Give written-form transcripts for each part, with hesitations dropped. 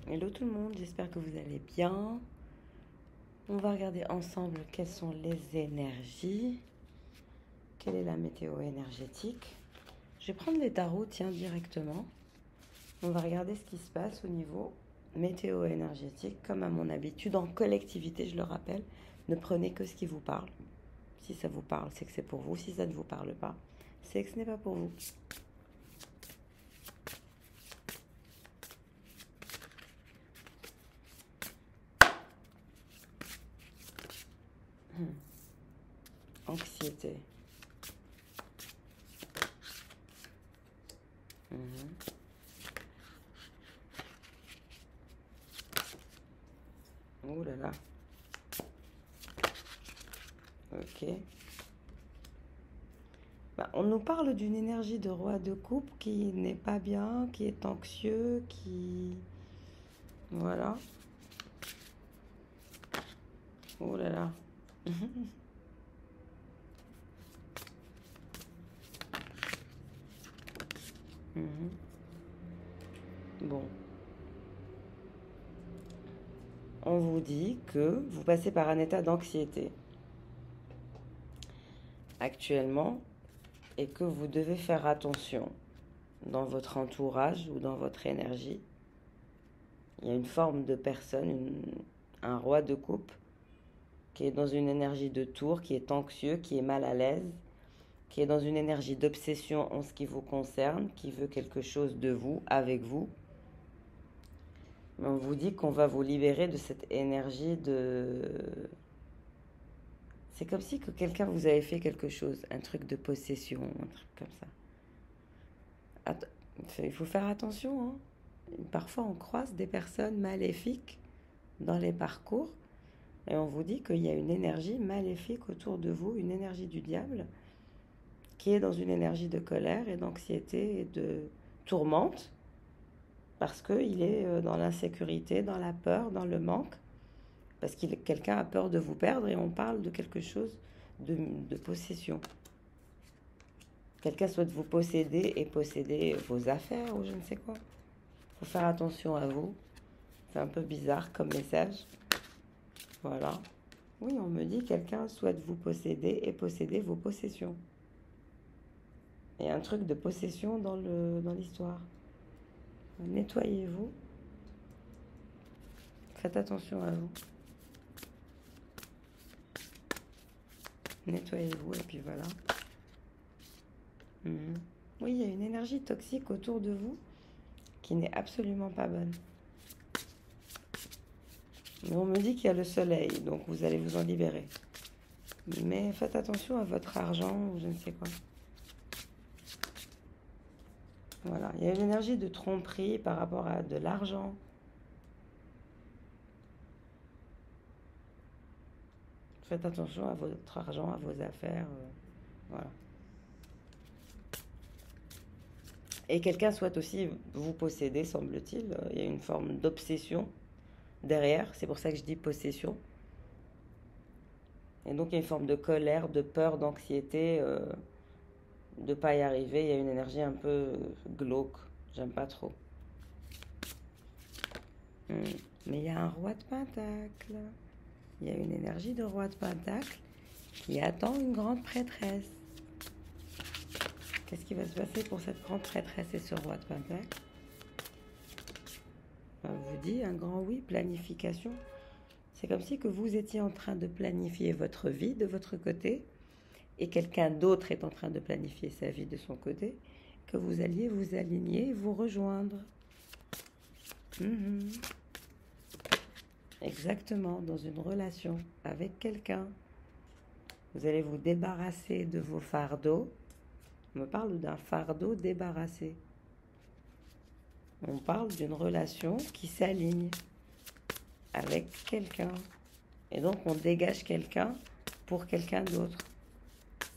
Hello tout le monde, j'espère que vous allez bien. On va regarder ensemble quelles sont les énergies. Quelle est la météo énergétique? Je vais prendre les tarots, tiens, directement. On va regarder ce qui se passe au niveau météo énergétique. Comme à mon habitude, en collectivité, je le rappelle, ne prenez que ce qui vous parle. Si ça vous parle, c'est que c'est pour vous. Si ça ne vous parle pas, c'est que ce n'est pas pour vous. Anxiété. Oh là là. Ok. On nous parle d'une énergie de roi de coupe qui n'est pas bien, qui est anxieux, qui... Voilà. Oh là là. Mhm. Bon. On vous dit que vous passez par un état d'anxiété actuellement et que vous devez faire attention dans votre entourage ou dans votre énergie. Il y a une forme de personne, un roi de coupe qui est dans une énergie de tour, qui est anxieux, qui est mal à l'aise, qui est dans une énergie d'obsession en ce qui vous concerne, qui veut quelque chose de vous, avec vous. Mais on vous dit qu'on va vous libérer de cette énergie de... C'est comme si que quelqu'un vous avait fait quelque chose, un truc de possession, un truc comme ça. Il faut faire attention, hein. Parfois on croise des personnes maléfiques dans les parcours et on vous dit qu'il y a une énergie maléfique autour de vous, une énergie du diable qui est dans une énergie de colère et d'anxiété et de tourmente parce qu'il est dans l'insécurité, dans la peur, dans le manque, parce que quelqu'un a peur de vous perdre et on parle de quelque chose de possession. Quelqu'un souhaite vous posséder et posséder vos affaires ou je ne sais quoi. Il faut faire attention à vous. C'est un peu bizarre comme message. Voilà. Oui, on me dit quelqu'un souhaite vous posséder et posséder vos possessions. Il y a un truc de possession dans l'histoire. Nettoyez-vous. Faites attention à vous. Nettoyez-vous et puis voilà. Oui, il y a une énergie toxique autour de vous qui n'est absolument pas bonne. Mais on me dit qu'il y a le soleil, donc vous allez vous en libérer. Mais faites attention à votre argent ou je ne sais quoi. Voilà, il y a une énergie de tromperie par rapport à de l'argent. Faites attention à votre argent, à vos affaires. Voilà. Et quelqu'un souhaite aussi vous posséder, semble-t-il. Il y a une forme d'obsession derrière. C'est pour ça que je dis possession. Et donc il y a une forme de colère, de peur, d'anxiété, de ne pas y arriver. Il y a une énergie un peu glauque. J'aime pas trop. Mais il y a un roi de pentacle. Il y a une énergie de roi de pentacle qui attend une grande prêtresse. Qu'est-ce qui va se passer pour cette grande prêtresse et ce roi de pentacle? On vous dit un grand oui, planification. C'est comme si que vous étiez en train de planifier votre vie de votre côté et quelqu'un d'autre est en train de planifier sa vie de son côté, que vous alliez vous aligner et vous rejoindre. Exactement, dans une relation avec quelqu'un. Vous allez vous débarrasser de vos fardeaux. On me parle d'un fardeau débarrassé. On parle d'une relation qui s'aligne avec quelqu'un. Et donc on dégage quelqu'un pour quelqu'un d'autre.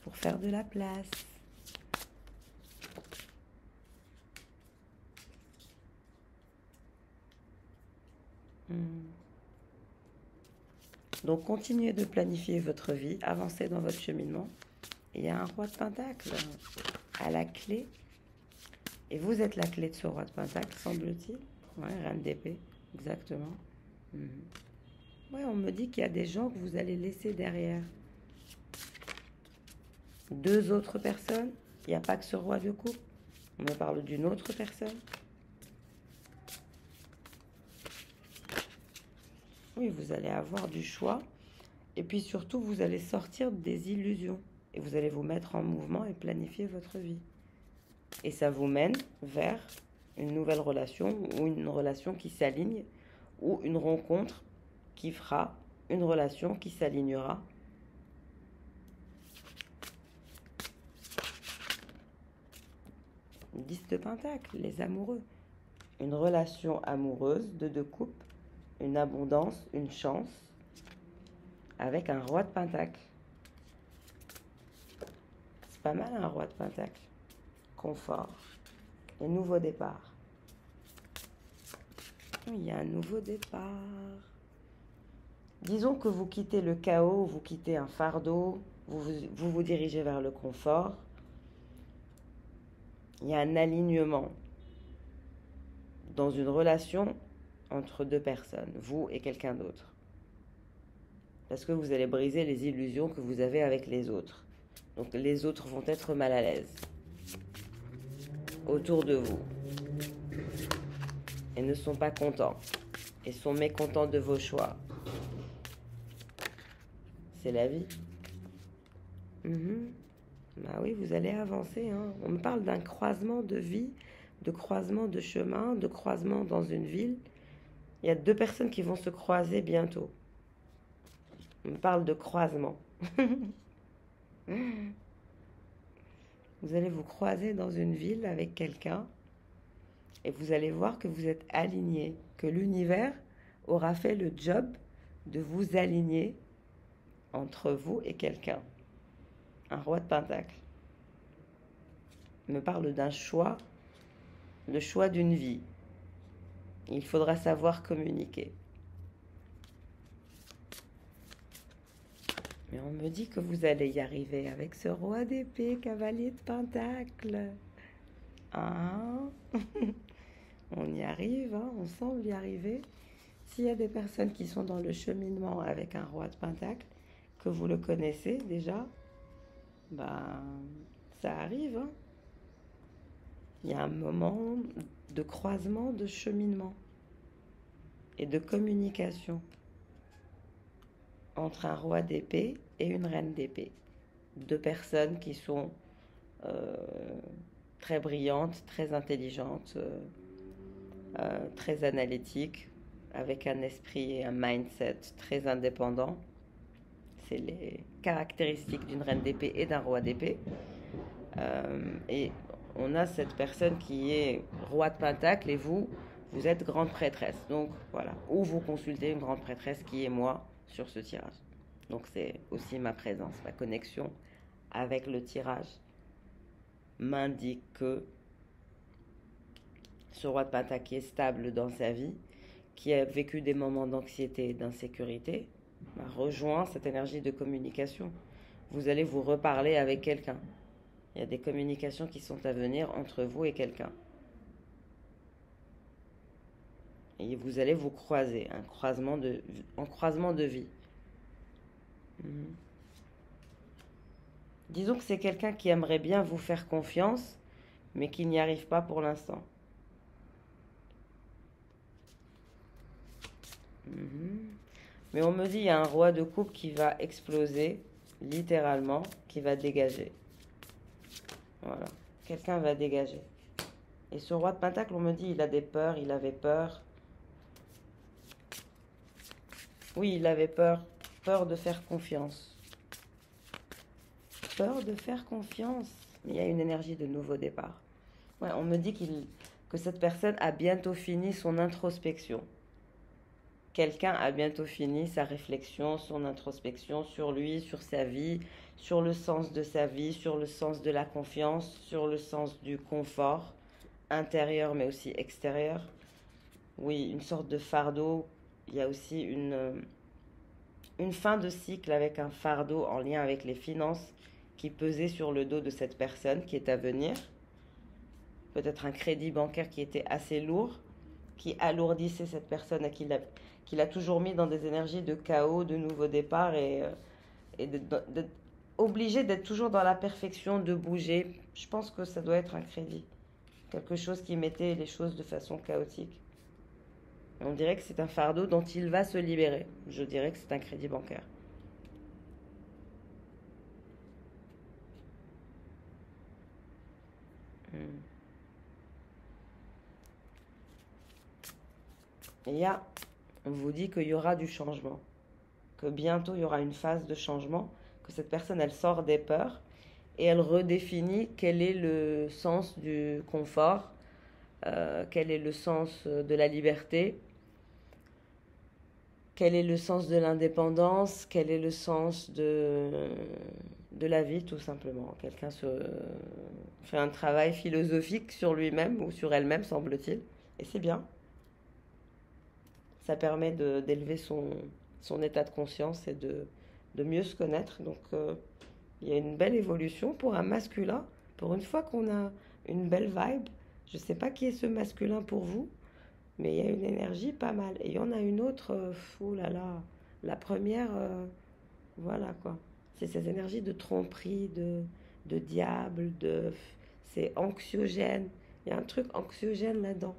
Pour faire de la place. Donc continuez de planifier votre vie, avancez dans votre cheminement. Il y a un roi de pentacle à la clé. Et vous êtes la clé de ce roi de pentacle, semble-t-il. Ouais, reine d'épée. exactement. Mhm. Ouais, on me dit qu'il y a des gens que vous allez laisser derrière. Deux autres personnes. Il n'y a pas que ce roi de coupe. On me parle d'une autre personne. Oui, vous allez avoir du choix. Et puis surtout, vous allez sortir des illusions. Et vous allez vous mettre en mouvement et planifier votre vie. Et ça vous mène vers une nouvelle relation ou une relation qui s'aligne ou une rencontre qui fera une relation qui s'alignera. 10 de Pentacle, les amoureux. Une relation amoureuse de deux coupes, une abondance, une chance, avec un roi de Pentacle. C'est pas mal un roi de Pentacle. Confort. Et nouveau départ. Il y a un nouveau départ. Disons que vous quittez le chaos, vous quittez un fardeau, vous dirigez vers le confort. Il y a un alignement dans une relation entre deux personnes, vous et quelqu'un d'autre. Parce que vous allez briser les illusions que vous avez avec les autres. Donc les autres vont être mal à l'aise autour de vous et ne sont pas contents et sont mécontents de vos choix. C'est la vie. Bah oui, vous allez avancer. On me parle d'un croisement de vie, de croisement de chemin, de croisement dans une ville. Il y a deux personnes qui vont se croiser bientôt. On me parle de croisement. Vous allez vous croiser dans une ville avec quelqu'un et vous allez voir que vous êtes alignés, que l'univers aura fait le job de vous aligner entre vous et quelqu'un. Un roi de Pentacle. Il me parle d'un choix, le choix d'une vie. Il faudra savoir communiquer. Mais on me dit que vous allez y arriver avec ce roi d'épée, cavalier de Pentacle. Hein? On y arrive, on semble y arriver. S'il y a des personnes qui sont dans le cheminement avec un roi de Pentacle, que vous le connaissez déjà, ben, ça arrive. Il y a un moment de croisement, de cheminement et de communication entre un roi d'épée et une reine d'épée. Deux personnes qui sont très brillantes, très intelligentes, très analytiques, avec un esprit et un mindset très indépendant. C'est les caractéristiques d'une reine d'épée et d'un roi d'épée. Et on a cette personne qui est roi de Pentacle et vous êtes grande prêtresse. Donc voilà, ou vous consultez une grande prêtresse qui est moi sur ce tirage. Donc c'est aussi ma présence, ma connexion avec le tirage m'indique que ce roi de Pentacle qui est stable dans sa vie, qui a vécu des moments d'anxiété et d'insécurité, rejoint cette énergie de communication. Vous allez vous reparler avec quelqu'un. Il y a des communications qui sont à venir entre vous et quelqu'un. Et vous allez vous croiser, un croisement de vie. Disons que c'est quelqu'un qui aimerait bien vous faire confiance, mais qui n'y arrive pas pour l'instant. Mais on me dit il y a un roi de coupe qui va exploser, littéralement, qui va dégager. Voilà, quelqu'un va dégager. Et ce roi de Pentacle, on me dit il a des peurs, il avait peur. Oui, il avait peur de faire confiance. Peur de faire confiance. Mais il y a une énergie de nouveau départ. Ouais, on me dit que cette personne a bientôt fini son introspection. Quelqu'un a bientôt fini sa réflexion, son introspection sur lui, sur sa vie, sur le sens de sa vie, sur le sens de la confiance, sur le sens du confort intérieur mais aussi extérieur. Oui, une sorte de fardeau. Il y a aussi une fin de cycle avec un fardeau en lien avec les finances qui pesait sur le dos de cette personne qui est à venir. Peut-être un crédit bancaire qui était assez lourd qui alourdissait cette personne, et qui l'a toujours mis dans des énergies de chaos, de nouveau départ, et obligé d'être toujours dans la perfection, de bouger. Je pense que ça doit être un crédit. Quelque chose qui mettait les choses de façon chaotique. On dirait que c'est un fardeau dont il va se libérer. Je dirais que c'est un crédit bancaire. Hmm. On vous dit qu'il y aura du changement, que bientôt il y aura une phase de changement, que cette personne, elle sort des peurs et elle redéfinit quel est le sens du confort, quel est le sens de la liberté, quel est le sens de l'indépendance, quel est le sens de la vie, tout simplement. Quelqu'un fait un travail philosophique sur lui-même ou sur elle-même, semble-t-il. Et c'est bien. Ça permet d'élever son état de conscience et de mieux se connaître. Donc, il y a une belle évolution pour un masculin. Pour une fois qu'on a une belle vibe, je ne sais pas qui est ce masculin pour vous, mais il y a une énergie pas mal. Et il y en a une autre, oh là là, la première, voilà quoi. C'est ces énergies de tromperie, de diable, c'est anxiogène. Il y a un truc anxiogène là-dedans.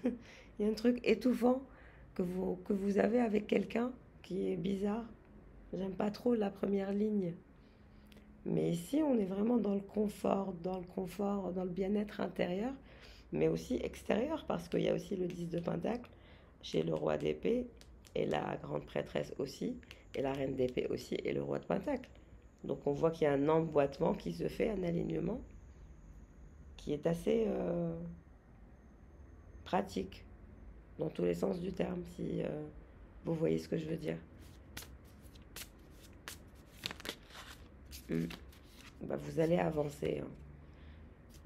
Il y a un truc étouffant que vous avez avec quelqu'un qui est bizarre. J'aime pas trop la première ligne. Mais ici, on est vraiment dans le bien-être intérieur, mais aussi extérieur, parce qu'il y a aussi le 10 de Pentacle chez le roi d'épée, et la grande prêtresse aussi, et la reine d'épée aussi, et le roi de Pentacle. Donc on voit qu'il y a un emboîtement qui se fait, un alignement, qui est assez pratique, dans tous les sens du terme, si vous voyez ce que je veux dire. Mm. Bah, vous allez avancer, hein.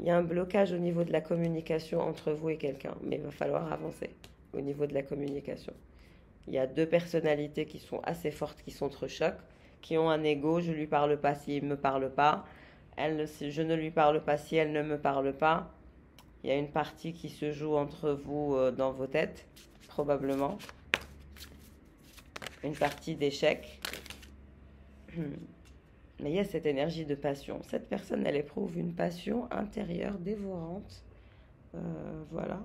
Il y a un blocage au niveau de la communication entre vous et quelqu'un, mais il va falloir avancer au niveau de la communication. Il y a deux personnalités qui sont assez fortes, qui s'entrechoquent, qui ont un ego. Je lui parle pas s'il ne me parle pas. Je ne lui parle pas si elle ne me parle pas. Il y a une partie qui se joue entre vous dans vos têtes, probablement. Une partie d'échec. Mais il y a cette énergie de passion. Cette personne, elle éprouve une passion intérieure dévorante. Voilà.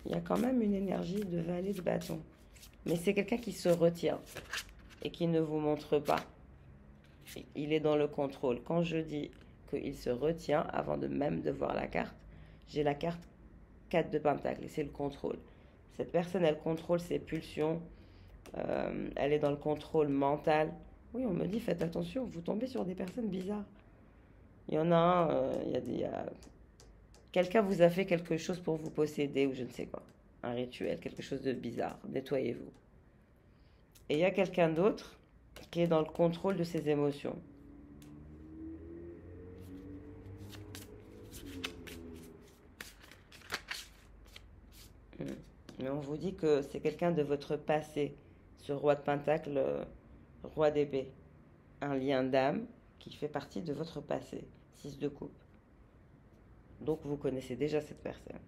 Il y a quand même une énergie de valet de bâton. Mais c'est quelqu'un qui se retient et qui ne vous montre pas. Il est dans le contrôle. Quand je dis qu'il se retient, avant de même de voir la carte, j'ai la carte 4 de Pentacle et c'est le contrôle. Cette personne, elle contrôle ses pulsions. Elle est dans le contrôle mental. Oui, on me dit, faites attention, vous tombez sur des personnes bizarres. Il y en a un, quelqu'un vous a fait quelque chose pour vous posséder ou je ne sais quoi. Un rituel, quelque chose de bizarre. Nettoyez-vous. Et il y a quelqu'un d'autre qui est dans le contrôle de ses émotions. Mais on vous dit que c'est quelqu'un de votre passé, ce roi de Pentacle, roi d'épée. Un lien d'âme qui fait partie de votre passé. 6 de coupe. Donc vous connaissez déjà cette personne.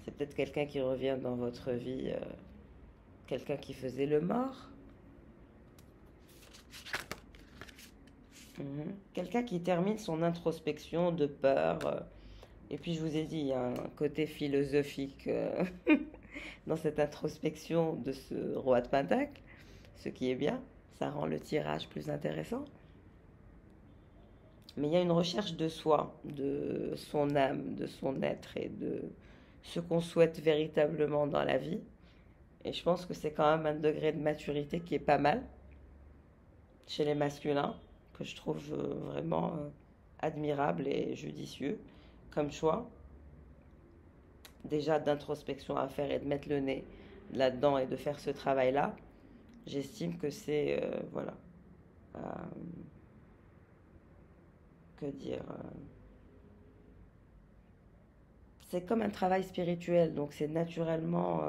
C'est peut-être quelqu'un qui revient dans votre vie, quelqu'un qui faisait le mort. Quelqu'un qui termine son introspection de peur. Et puis je vous ai dit, il y a un côté philosophique dans cette introspection de ce roi de Pentacle, ce qui est bien, ça rend le tirage plus intéressant. Mais il y a une recherche de soi, de son âme, de son être et de ce qu'on souhaite véritablement dans la vie. Et je pense que c'est quand même un degré de maturité qui est pas mal chez les masculins, que je trouve vraiment admirable et judicieux comme choix. Déjà d'introspection à faire et de mettre le nez là-dedans et de faire ce travail-là, j'estime que c'est, voilà, que dire, c'est comme un travail spirituel, donc c'est naturellement,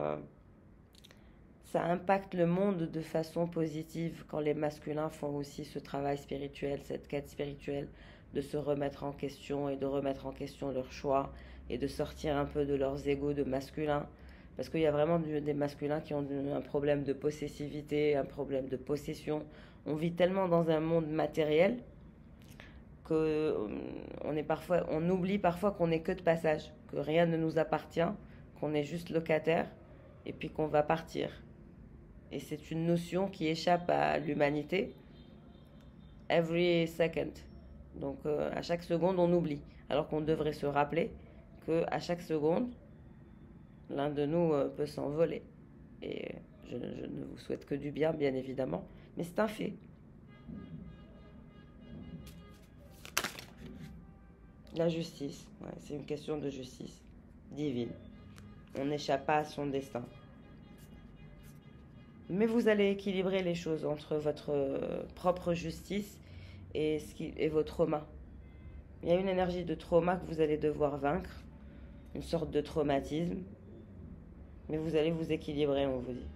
ça impacte le monde de façon positive quand les masculins font aussi ce travail spirituel, cette quête spirituelle, de se remettre en question et de remettre en question leurs choix et de sortir un peu de leurs égos de masculins. Parce qu'il y a vraiment des masculins qui ont un problème de possessivité, un problème de possession. On vit tellement dans un monde matériel que on oublie parfois qu'on n'est que de passage, que rien ne nous appartient, qu'on est juste locataire et puis qu'on va partir. Et c'est une notion qui échappe à l'humanité. Every second. Donc à chaque seconde, on oublie. Alors qu'on devrait se rappeler que à chaque seconde, l'un de nous peut s'envoler. Et je ne vous souhaite que du bien, bien évidemment, mais c'est un fait. La justice, ouais, c'est une question de justice divine. On n'échappe pas à son destin. Mais vous allez équilibrer les choses entre votre propre justice et vos traumas. Il y a une énergie de trauma que vous allez devoir vaincre, une sorte de traumatisme, mais vous allez vous équilibrer, on vous dit.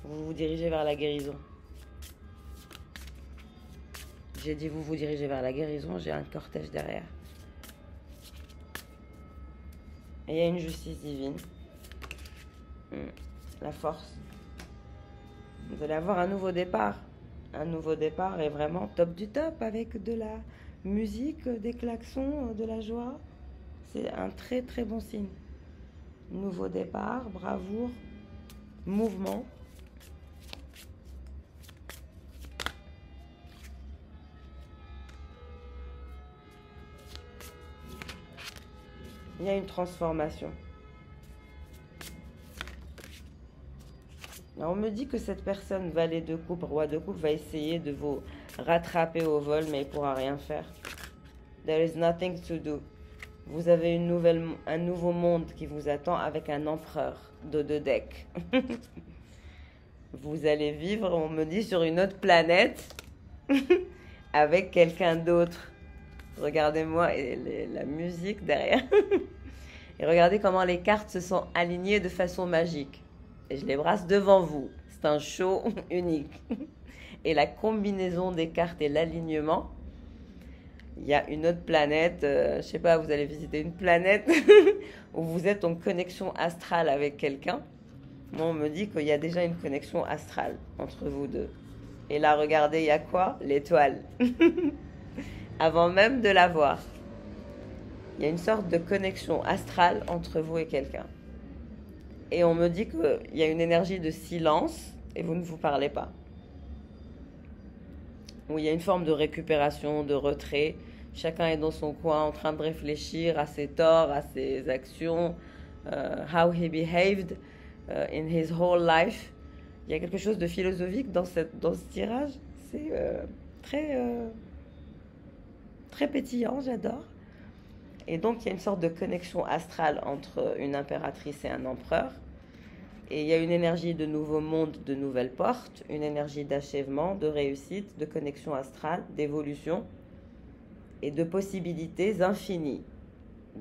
Vous vous dirigez vers la guérison. J'ai dit vous vous dirigez vers la guérison, j'ai un cortège derrière. Et il y a une justice divine. La force. Vous allez avoir un nouveau départ. Un nouveau départ est vraiment top du top avec de la musique, des klaxons, de la joie. C'est un très très bon signe. Nouveau départ, bravoure, mouvement. Il y a une transformation. Alors on me dit que cette personne, valet de coupe, roi de coupe, va essayer de vous rattraper au vol, mais il ne pourra rien faire. There is nothing to do. Vous avez un nouveau monde qui vous attend avec un empereur de deux decks. Vous allez vivre, on me dit, sur une autre planète avec quelqu'un d'autre. Regardez-moi et la musique derrière. Et regardez comment les cartes se sont alignées de façon magique. Et je les brasse devant vous. C'est un show unique. Et la combinaison des cartes et l'alignement, il y a une autre planète, je sais pas, vous allez visiter une planète où vous êtes en connexion astrale avec quelqu'un. Moi, on me dit qu'il y a déjà une connexion astrale entre vous deux. Et là, regardez, il y a quoi? L'étoile. Avant même de la voir. Il y a une sorte de connexion astrale entre vous et quelqu'un. Et on me dit qu'il y a une énergie de silence et vous ne vous parlez pas. Où il y a une forme de récupération, de retrait. Chacun est dans son coin en train de réfléchir à ses torts, à ses actions, how he behaved in his whole life. Il y a quelque chose de philosophique dans ce tirage. C'est très pétillant, j'adore. Et donc, il y a une sorte de connexion astrale entre une impératrice et un empereur. Et il y a une énergie de nouveau monde, de nouvelles portes, une énergie d'achèvement, de réussite, de connexion astrale, d'évolution et de possibilités infinies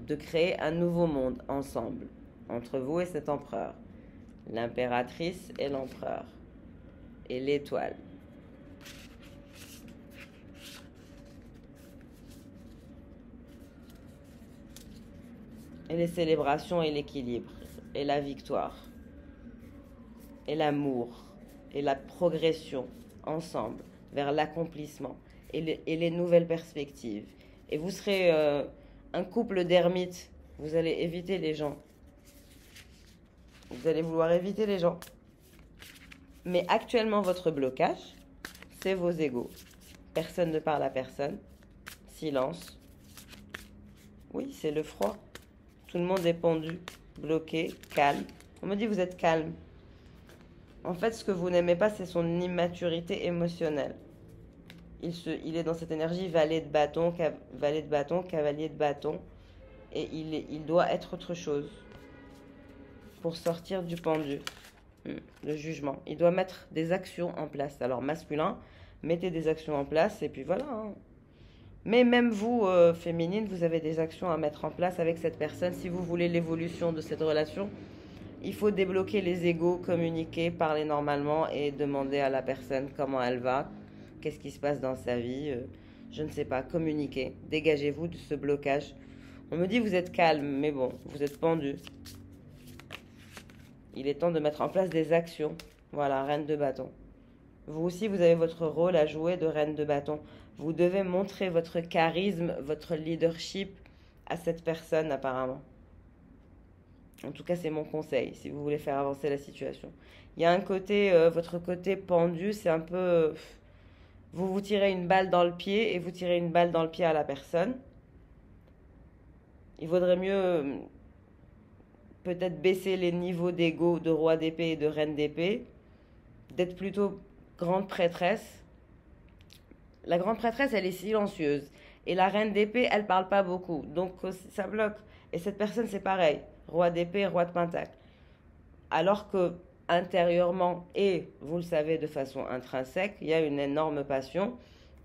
de créer un nouveau monde ensemble, entre vous et cet empereur, l'impératrice et l'empereur, et l'étoile. Et les célébrations et l'équilibre, et la victoire, et l'amour, et la progression ensemble vers l'accomplissement, et les nouvelles perspectives. Et vous serez un couple d'ermites, vous allez éviter les gens. Vous allez vouloir éviter les gens. Mais actuellement, votre blocage, c'est vos égos. Personne ne parle à personne. Silence. Oui, c'est le froid. Tout le monde est pendu, bloqué, calme. On me dit vous êtes calme. En fait, ce que vous n'aimez pas, c'est son immaturité émotionnelle. Il est dans cette énergie valet de bâton, cavalier de bâton. Et il doit être autre chose pour sortir du pendu, le jugement. Il doit mettre des actions en place. Alors, masculin, mettez des actions en place et puis voilà. Mais même vous, féminine, vous avez des actions à mettre en place avec cette personne. Si vous voulez l'évolution de cette relation, il faut débloquer les égos, communiquer, parler normalement et demander à la personne comment elle va, qu'est-ce qui se passe dans sa vie. Je ne sais pas, communiquer. Dégagez-vous de ce blocage. On me dit vous êtes calme, mais bon, vous êtes pendu. Il est temps de mettre en place des actions. Voilà, reine de bâton. Vous aussi, vous avez votre rôle à jouer de reine de bâton. Vous devez montrer votre charisme, votre leadership à cette personne apparemment. En tout cas, c'est mon conseil si vous voulez faire avancer la situation. Il y a un côté, votre côté pendu, c'est un peu... vous vous tirez une balle dans le pied et vous tirez une balle dans le pied à la personne. Il vaudrait mieux peut-être baisser les niveaux d'ego de roi d'épée et de reine d'épée, d'être plutôt grande prêtresse. La grande prêtresse, elle est silencieuse. Et la reine d'épée, elle parle pas beaucoup. Donc ça bloque. Et cette personne, c'est pareil. Roi d'épée, roi de pentacle. Alors que intérieurement, et vous le savez de façon intrinsèque, il y a une énorme passion.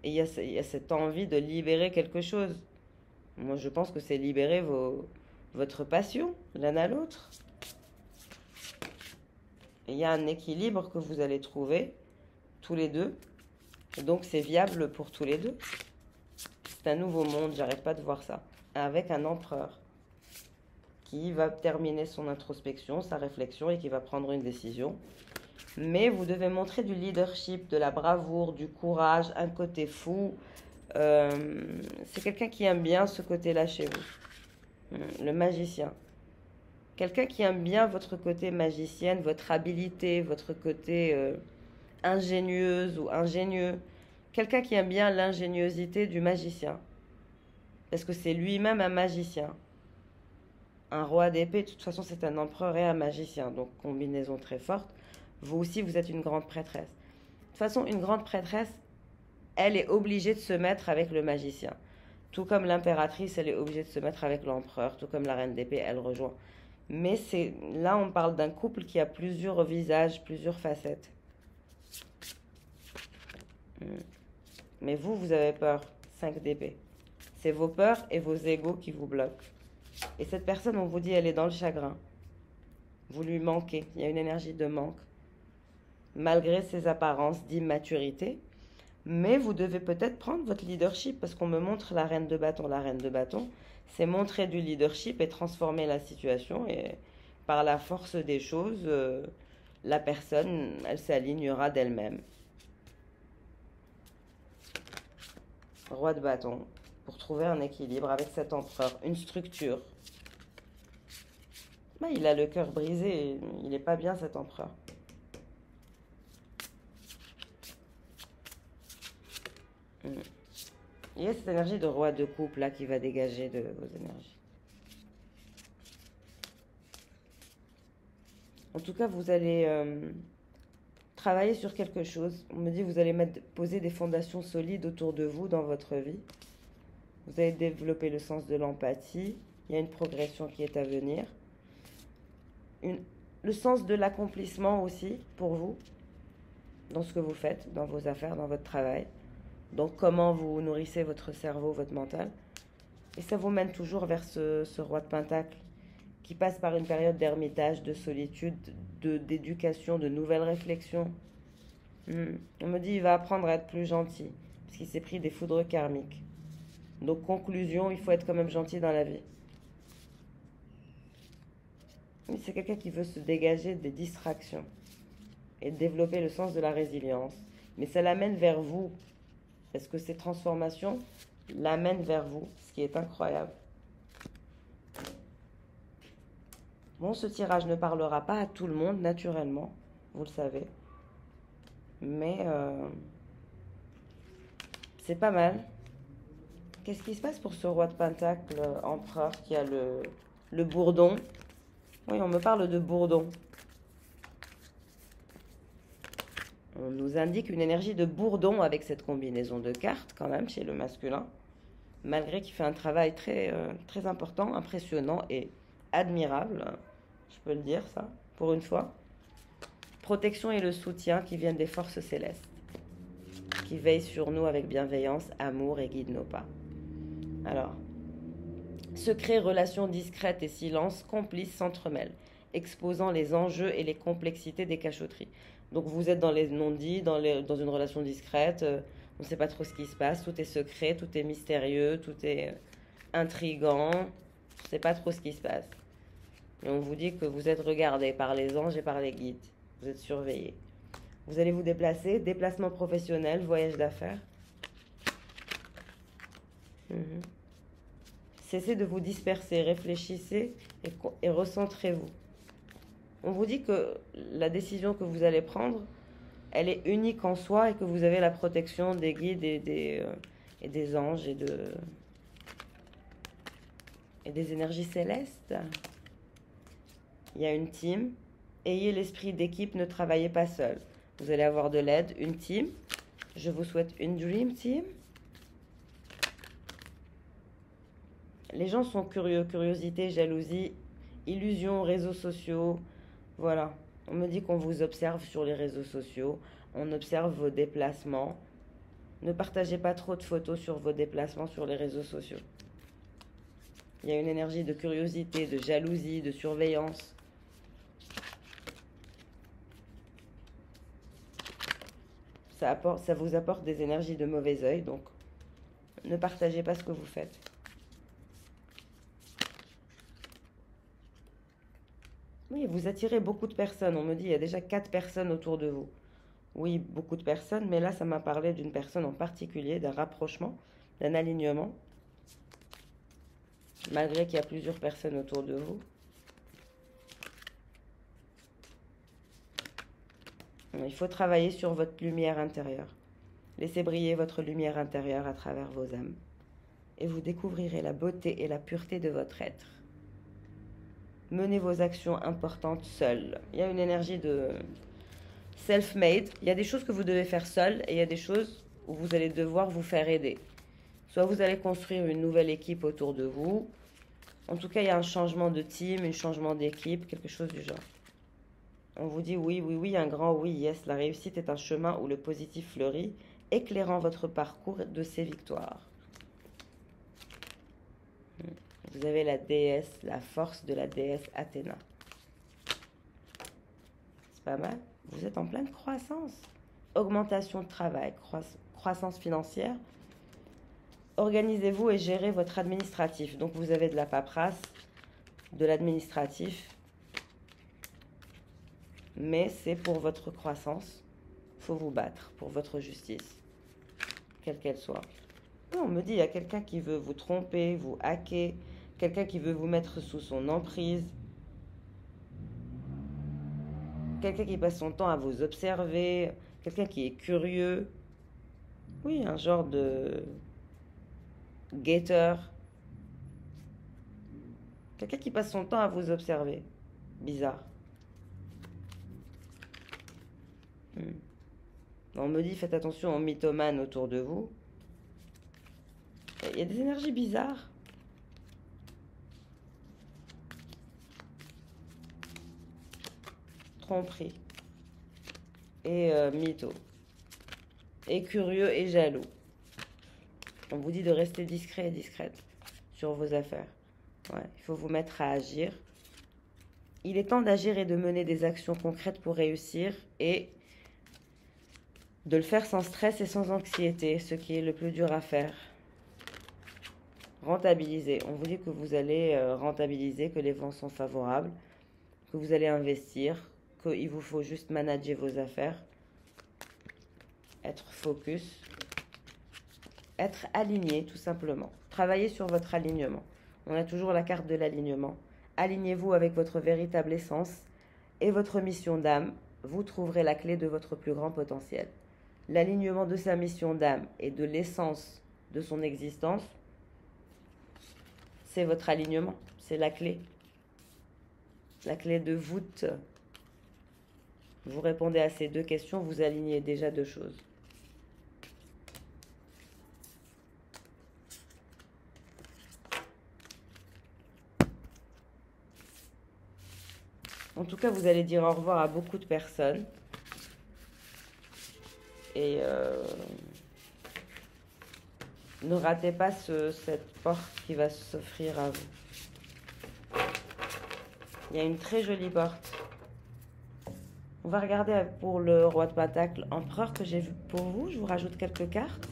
Et il y a cette envie de libérer quelque chose. Moi, je pense que c'est libérer votre passion, l'un à l'autre. Et il y a un équilibre que vous allez trouver, tous les deux. Et donc, c'est viable pour tous les deux. C'est un nouveau monde, j'arrête pas de voir ça. Avec un empereur qui va terminer son introspection, sa réflexion et qui va prendre une décision. Mais vous devez montrer du leadership, de la bravoure, du courage, un côté fou. C'est quelqu'un qui aime bien ce côté-là chez vous. Le magicien. Quelqu'un qui aime bien votre côté magicienne, votre habilité, votre côté ingénieuse ou ingénieux. Quelqu'un qui aime bien l'ingéniosité du magicien. Parce que c'est lui-même un magicien. Un roi d'épée, de toute façon, c'est un empereur et un magicien. Donc, combinaison très forte. Vous aussi, vous êtes une grande prêtresse. De toute façon, une grande prêtresse, elle est obligée de se mettre avec le magicien. Tout comme l'impératrice, elle est obligée de se mettre avec l'empereur. Tout comme la reine d'épée, elle rejoint. Mais là, on parle d'un couple qui a plusieurs visages, plusieurs facettes. Mais vous avez peur. 5 d'épée. C'est vos peurs et vos égos qui vous bloquent. Et cette personne, on vous dit, elle est dans le chagrin. Vous lui manquez. Il y a une énergie de manque. Malgré ses apparences d'immaturité. Mais vous devez peut-être prendre votre leadership parce qu'on me montre la reine de bâton. La reine de bâton, c'est montrer du leadership et transformer la situation. Et par la force des choses, la personne, elle s'alignera d'elle-même. Roi de bâton, pour trouver un équilibre avec cet empereur, une structure. Bah, il a le cœur brisé, il n'est pas bien cet empereur. Il y a cette énergie de roi de coupe là qui va dégager de vos énergies. En tout cas, vous allez travailler sur quelque chose. On me dit que vous allez poser des fondations solides autour de vous dans votre vie. Vous allez développer le sens de l'empathie. Il y a une progression qui est à venir. Le sens de l'accomplissement aussi pour vous, dans ce que vous faites, dans vos affaires, dans votre travail. Donc comment vous nourrissez votre cerveau, votre mental. Et ça vous mène toujours vers ce roi de pentacle qui passe par une période d'ermitage, de solitude, d'éducation, de nouvelles réflexions. On me dit qu'il va apprendre à être plus gentil, parce qu'il s'est pris des foudres karmiques. Donc conclusion, il faut être quand même gentil dans la vie. Oui, c'est quelqu'un qui veut se dégager des distractions et développer le sens de la résilience. Mais ça l'amène vers vous. Parce que ces transformations l'amènent vers vous, ce qui est incroyable. Bon, ce tirage ne parlera pas à tout le monde, naturellement, vous le savez. Mais c'est pas mal. Qu'est-ce qui se passe pour ce roi de pentacle, empereur, qui a le bourdon? Oui, on me parle de bourdon. On nous indique une énergie de bourdon avec cette combinaison de cartes, quand même, chez le masculin. Malgré qu'il fait un travail très, très important, impressionnant et admirable. Je peux le dire, ça, pour une fois. Protection et le soutien qui viennent des forces célestes, qui veillent sur nous avec bienveillance, amour et guident nos pas. Alors, secrets, relations discrètes et silence, complices s'entremêlent, exposant les enjeux et les complexités des cachotteries. Donc vous êtes dans les non-dits, dans une relation discrète, on ne sait pas trop ce qui se passe, tout est secret, tout est mystérieux, tout est intriguant, Je ne sais pas trop ce qui se passe. Et on vous dit que vous êtes regardé par les anges et par les guides. Vous êtes surveillé. Vous allez vous déplacer, déplacement professionnel, voyage d'affaires. Mhm. Cessez de vous disperser, réfléchissez et recentrez-vous. On vous dit que la décision que vous allez prendre, elle est unique en soi et que vous avez la protection des guides et des anges et des énergies célestes. Il y a une team. Ayez l'esprit d'équipe, ne travaillez pas seul. Vous allez avoir de l'aide, une team. Je vous souhaite une dream team. Les gens sont curieux, curiosité, jalousie, illusion, réseaux sociaux. Voilà. On me dit qu'on vous observe sur les réseaux sociaux. On observe vos déplacements. Ne partagez pas trop de photos sur vos déplacements sur les réseaux sociaux. Il y a une énergie de curiosité, de jalousie, de surveillance. Ça vous apporte des énergies de mauvais œil, donc ne partagez pas ce que vous faites. Oui, vous attirez beaucoup de personnes. On me dit il y a déjà 4 personnes autour de vous. Oui, beaucoup de personnes, mais là, ça m'a parlé d'une personne en particulier, d'un rapprochement, d'un alignement. Malgré qu'il y a plusieurs personnes autour de vous. Il faut travailler sur votre lumière intérieure. Laissez briller votre lumière intérieure à travers vos âmes. Et vous découvrirez la beauté et la pureté de votre être. Menez vos actions importantes seul. Il y a une énergie de self-made. Il y a des choses que vous devez faire seul et il y a des choses où vous allez devoir vous faire aider. Soit vous allez construire une nouvelle équipe autour de vous. En tout cas, il y a un changement de team, un changement d'équipe, quelque chose du genre. On vous dit oui, oui, oui, un grand oui, yes. La réussite est un chemin où le positif fleurit, éclairant votre parcours de ses victoires. Vous avez la déesse, la force de la déesse Athéna. C'est pas mal. Vous êtes en pleine croissance. Augmentation de travail, croissance financière. Organisez-vous et gérez votre administratif. Donc vous avez de la paperasse, de l'administratif. Mais c'est pour votre croissance. Il faut vous battre pour votre justice, quelle qu'elle soit. On me dit, il y a quelqu'un qui veut vous tromper, vous hacker, quelqu'un qui veut vous mettre sous son emprise, quelqu'un qui passe son temps à vous observer, quelqu'un qui est curieux. Oui, un genre de guetteur. Quelqu'un qui passe son temps à vous observer. Bizarre. On me dit, faites attention aux mythomanes autour de vous. Il y a des énergies bizarres. Tromperie. Et mytho. Et curieux et jaloux. On vous dit de rester discret et discrète sur vos affaires. Ouais, il faut vous mettre à agir. Il est temps d'agir et de mener des actions concrètes pour réussir et de le faire sans stress et sans anxiété, ce qui est le plus dur à faire. Rentabiliser. On vous dit que vous allez rentabiliser, que les vents sont favorables, que vous allez investir, qu'il vous faut juste manager vos affaires, être focus, être aligné tout simplement. Travaillez sur votre alignement. On a toujours la carte de l'alignement. Alignez-vous avec votre véritable essence et votre mission d'âme. Vous trouverez la clé de votre plus grand potentiel. L'alignement de sa mission d'âme et de l'essence de son existence, c'est votre alignement, c'est la clé. La clé de voûte. Vous répondez à ces 2 questions, vous alignez déjà 2 choses. En tout cas, vous allez dire au revoir à beaucoup de personnes. Et ne ratez pas cette porte qui va s'offrir à vous. Il y a une très jolie porte. On va regarder pour le roi de Pentacle, empereur que j'ai vu pour vous. Je vous rajoute quelques cartes.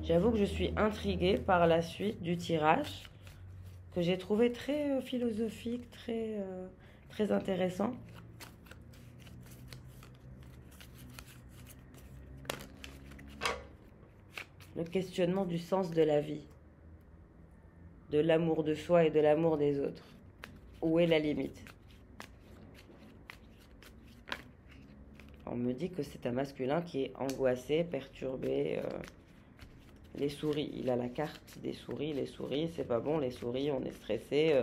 J'avoue que je suis intriguée par la suite du tirage, que j'ai trouvé très philosophique, très intéressant. Le questionnement du sens de la vie, de l'amour de soi et de l'amour des autres. Où est la limite? On me dit que c'est un masculin qui est angoissé, perturbé. Les souris, il a la carte des souris. Les souris, c'est pas bon. Les souris, on est stressé,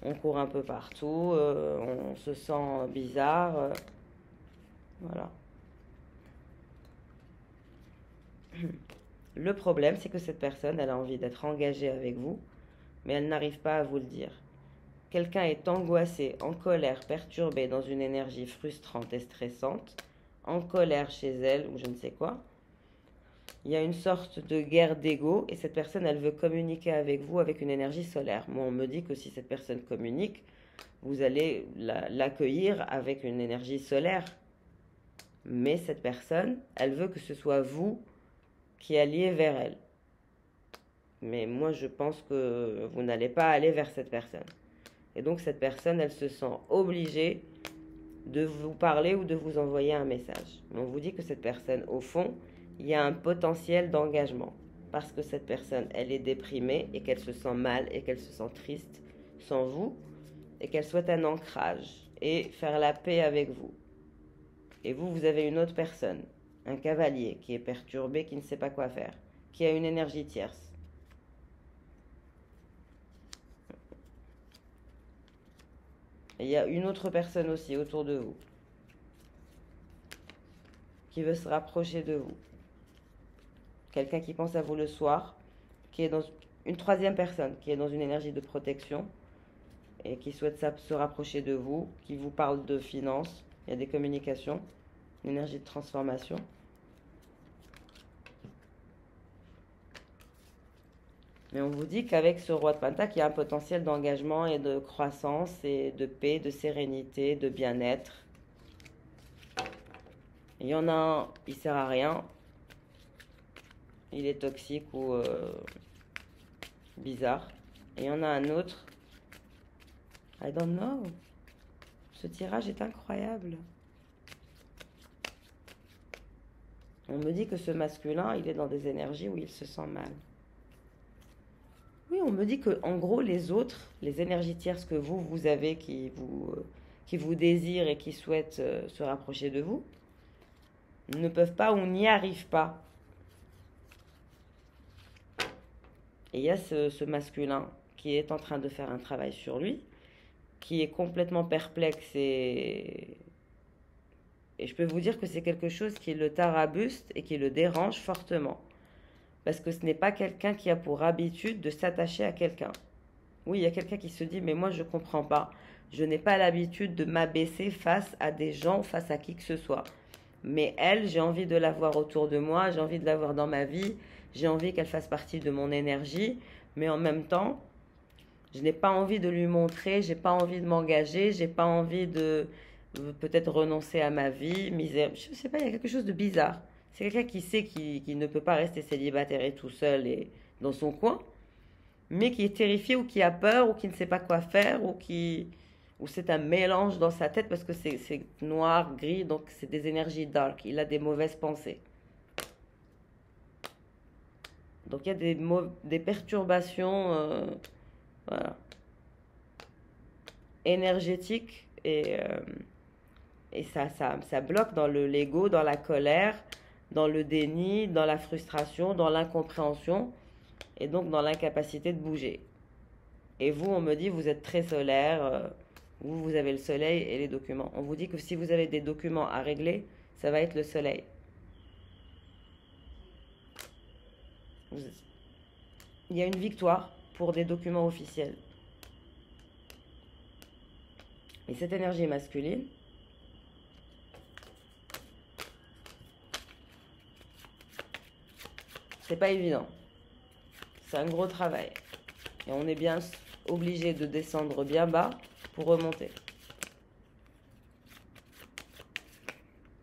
on court un peu partout, on se sent bizarre. Voilà. Le problème, c'est que cette personne, elle a envie d'être engagée avec vous, mais elle n'arrive pas à vous le dire. Quelqu'un est angoissé, en colère, perturbé, dans une énergie frustrante et stressante, en colère chez elle ou je ne sais quoi. Il y a une sorte de guerre d'ego et cette personne, elle veut communiquer avec vous avec une énergie solaire. Moi, on me dit que si cette personne communique, vous allez l'accueillir avec une énergie solaire. Mais cette personne, elle veut que ce soit vous qui alliez vers elle. Mais moi, je pense que vous n'allez pas aller vers cette personne. Et donc, cette personne, elle se sent obligée de vous parler ou de vous envoyer un message. Mais on vous dit que cette personne, au fond, il y a un potentiel d'engagement. Parce que cette personne, elle est déprimée et qu'elle se sent mal et qu'elle se sent triste sans vous et qu'elle souhaite un ancrage et faire la paix avec vous. Et vous, vous avez une autre personne, un cavalier qui est perturbé, qui ne sait pas quoi faire, qui a une énergie tierce. Et il y a une autre personne aussi autour de vous qui veut se rapprocher de vous. Quelqu'un qui pense à vous le soir, qui est dans une troisième personne, qui est dans une énergie de protection et qui souhaite se rapprocher de vous, qui vous parle de finances, il y a des communications, une énergie de transformation. Mais on vous dit qu'avec ce roi de Pentacle, il y a un potentiel d'engagement et de croissance et de paix, de sérénité, de bien-être. Il y en a un, il ne sert à rien. Il est toxique ou bizarre. Et il y en a un autre. I don't know. Ce tirage est incroyable. On me dit que ce masculin, il est dans des énergies où il se sent mal. Oui, on me dit que, en gros, les autres, les énergies tierces que vous avez, qui vous désirent et qui souhaitent se rapprocher de vous, ne peuvent pas ou n'y arrivent pas. Et il y a ce masculin qui est en train de faire un travail sur lui, qui est complètement perplexe et je peux vous dire que c'est quelque chose qui le tarabuste et qui le dérange fortement. Parce que ce n'est pas quelqu'un qui a pour habitude de s'attacher à quelqu'un. Oui, il y a quelqu'un qui se dit, mais moi je ne comprends pas. Je n'ai pas l'habitude de m'abaisser face à des gens, face à qui que ce soit. Mais elle, j'ai envie de la voir autour de moi, j'ai envie de la voir dans ma vie, j'ai envie qu'elle fasse partie de mon énergie, mais en même temps, je n'ai pas envie de lui montrer, j'ai pas envie de m'engager, j'ai pas envie de peut-être renoncer à ma vie, misère. Je ne sais pas, il y a quelque chose de bizarre. C'est quelqu'un qui sait qu'il ne peut pas rester célibataire et tout seul et dans son coin, mais qui est terrifié ou qui a peur ou qui ne sait pas quoi faire ou c'est un mélange dans sa tête parce que c'est noir, gris, donc c'est des énergies dark. Il a des mauvaises pensées. Donc il y a des perturbations voilà, énergétiques et ça bloque dans l'ego, dans la colère, dans le déni, dans la frustration, dans l'incompréhension et donc dans l'incapacité de bouger. Et vous, on me dit, vous êtes très solaire, vous avez le soleil et les documents. On vous dit que si vous avez des documents à régler, ça va être le soleil. Il y a une victoire pour des documents officiels. Et cette énergie masculine, c'est pas évident. C'est un gros travail. Et on est bien obligé de descendre bien bas pour remonter.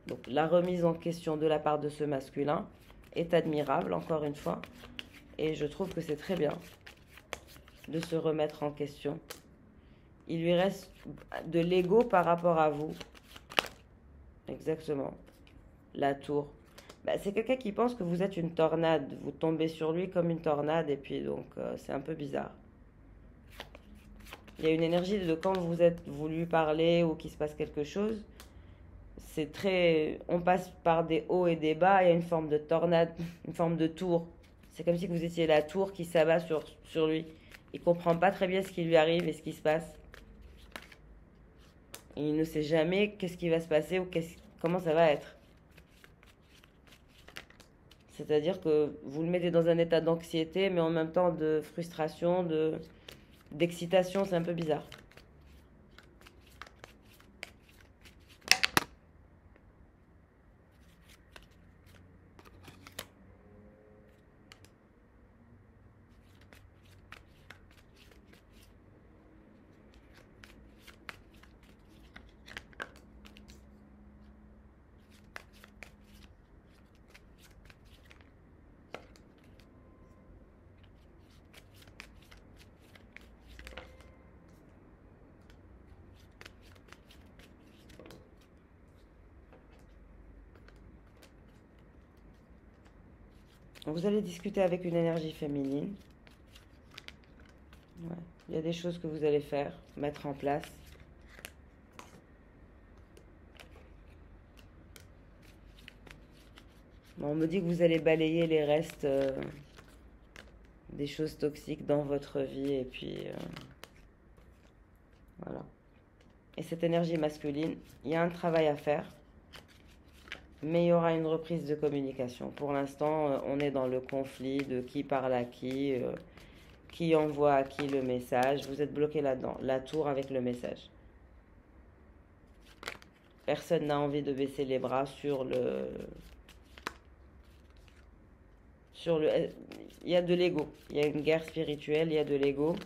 Donc la remise en question de la part de ce masculin, est admirable, encore une fois. Et je trouve que c'est très bien de se remettre en question. Il lui reste de l'ego par rapport à vous. Exactement. La tour. Bah, c'est quelqu'un qui pense que vous êtes une tornade. Vous tombez sur lui comme une tornade et puis donc c'est un peu bizarre. Il y a une énergie de quand vous lui parlez ou qu'il se passe quelque chose. C'est très... On passe par des hauts et des bas. Il y a une forme de tornade, une forme de tour. C'est comme si vous étiez la tour qui s'abat sur lui. Il comprend pas très bien ce qui lui arrive et ce qui se passe. Il ne sait jamais qu'est-ce qui va se passer ou comment ça va être. C'est-à-dire que vous le mettez dans un état d'anxiété, mais en même temps de frustration, d'excitation, c'est un peu bizarre. Vous allez discuter avec une énergie féminine. Ouais. Il y a des choses que vous allez faire, mettre en place. Bon, on me dit que vous allez balayer les restes des choses toxiques dans votre vie et puis voilà. Et cette énergie masculine, il y a un travail à faire, mais il y aura une reprise de communication. Pour l'instant, on est dans le conflit de qui parle à qui envoie à qui le message. Vous êtes bloqué là-dedans, la tour avec le message. Personne n'a envie de baisser les bras sur le... Il y a de l'ego. Il y a une guerre spirituelle, il y a de l'ego.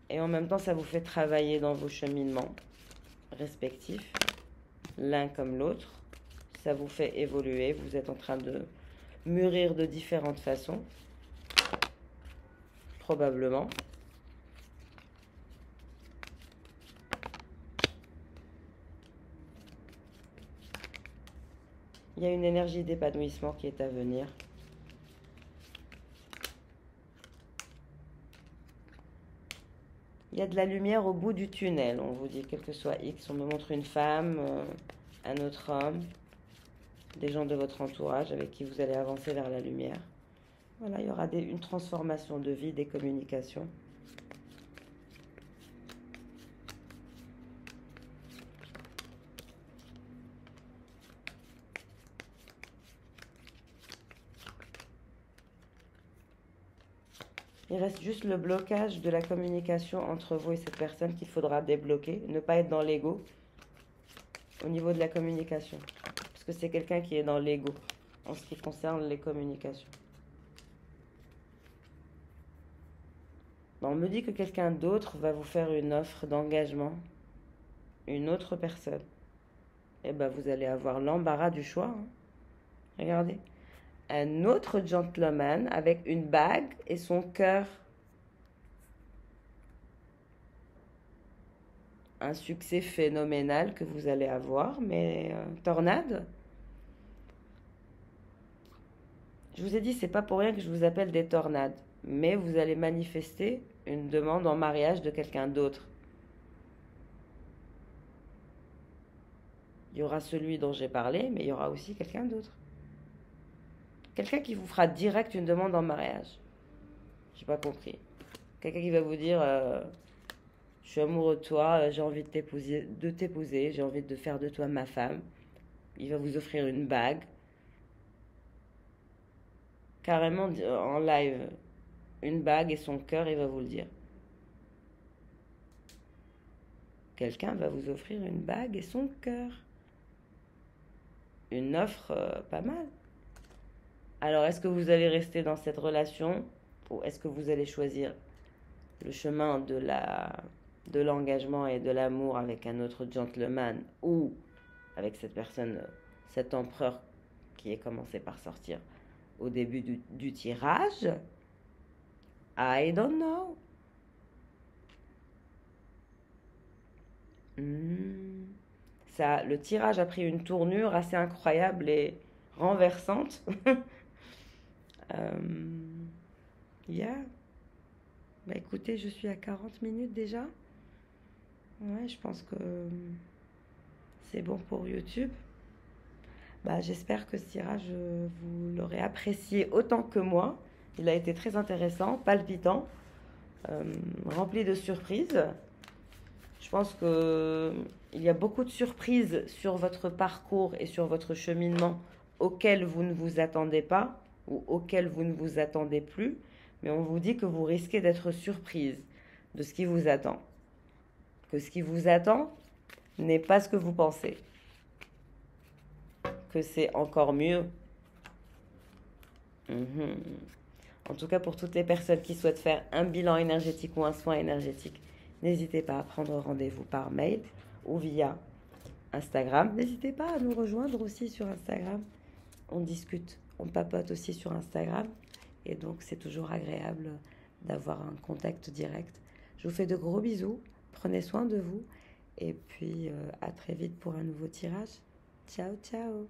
Et en même temps, ça vous fait travailler dans vos cheminements respectifs, l'un comme l'autre. Ça vous fait évoluer. Vous êtes en train de mûrir de différentes façons. Probablement. Il y a une énergie d'épanouissement qui est à venir. Il y a de la lumière au bout du tunnel, on vous dit, quel que soit X. On me montre une femme, un autre homme, des gens de votre entourage avec qui vous allez avancer vers la lumière. Voilà, il y aura une transformation de vie, des communications. Il reste juste le blocage de la communication entre vous et cette personne qu'il faudra débloquer. Ne pas être dans l'ego au niveau de la communication. Parce que c'est quelqu'un qui est dans l'ego en ce qui concerne les communications. On me dit que quelqu'un d'autre va vous faire une offre d'engagement. Une autre personne. Et ben vous allez avoir l'embarras du choix. Hein. Regardez. Un autre gentleman avec une bague et son cœur. Un succès phénoménal que vous allez avoir, mais tornade. Je vous ai dit, c'est pas pour rien que je vous appelle des tornades, mais vous allez manifester une demande en mariage de quelqu'un d'autre. Il y aura celui dont j'ai parlé, mais il y aura aussi quelqu'un d'autre. Quelqu'un qui vous fera direct une demande en mariage. J'ai pas compris. Quelqu'un qui va vous dire je suis amoureux de toi, j'ai envie de t'épouser, j'ai envie de faire de toi ma femme. Il va vous offrir une bague. Carrément en live. Une bague et son cœur, il va vous le dire. Quelqu'un va vous offrir une bague et son cœur. Une offre pas mal. Alors, est-ce que vous allez rester dans cette relation ou est-ce que vous allez choisir le chemin de l'engagement et de l'amour avec un autre gentleman ou avec cette personne, cet empereur qui est commencé par sortir au début du tirage. I don't know. Hmm. Ça, le tirage a pris une tournure assez incroyable et renversante. Euh, yeah. Bah écoutez, je suis à 40 minutes déjà. Ouais, je pense que c'est bon pour YouTube. Bah, j'espère que ce tirage, vous l'aurez apprécié autant que moi. Il a été très intéressant, palpitant, euh, rempli de surprises. Je pense que il y a beaucoup de surprises sur votre parcours et sur votre cheminement auxquelles vous ne vous attendez pas ou auxquelles vous ne vous attendez plus. Mais on vous dit que vous risquez d'être surprise de ce qui vous attend. Que ce qui vous attend n'est pas ce que vous pensez. Que c'est encore mieux. Mhm. En tout cas, pour toutes les personnes qui souhaitent faire un bilan énergétique ou un soin énergétique, n'hésitez pas à prendre rendez-vous par mail ou via Instagram. N'hésitez pas à nous rejoindre aussi sur Instagram. On discute, on papote aussi sur Instagram. Et donc, c'est toujours agréable d'avoir un contact direct. Je vous fais de gros bisous. Prenez soin de vous. Et puis, à très vite pour un nouveau tirage. Ciao, ciao.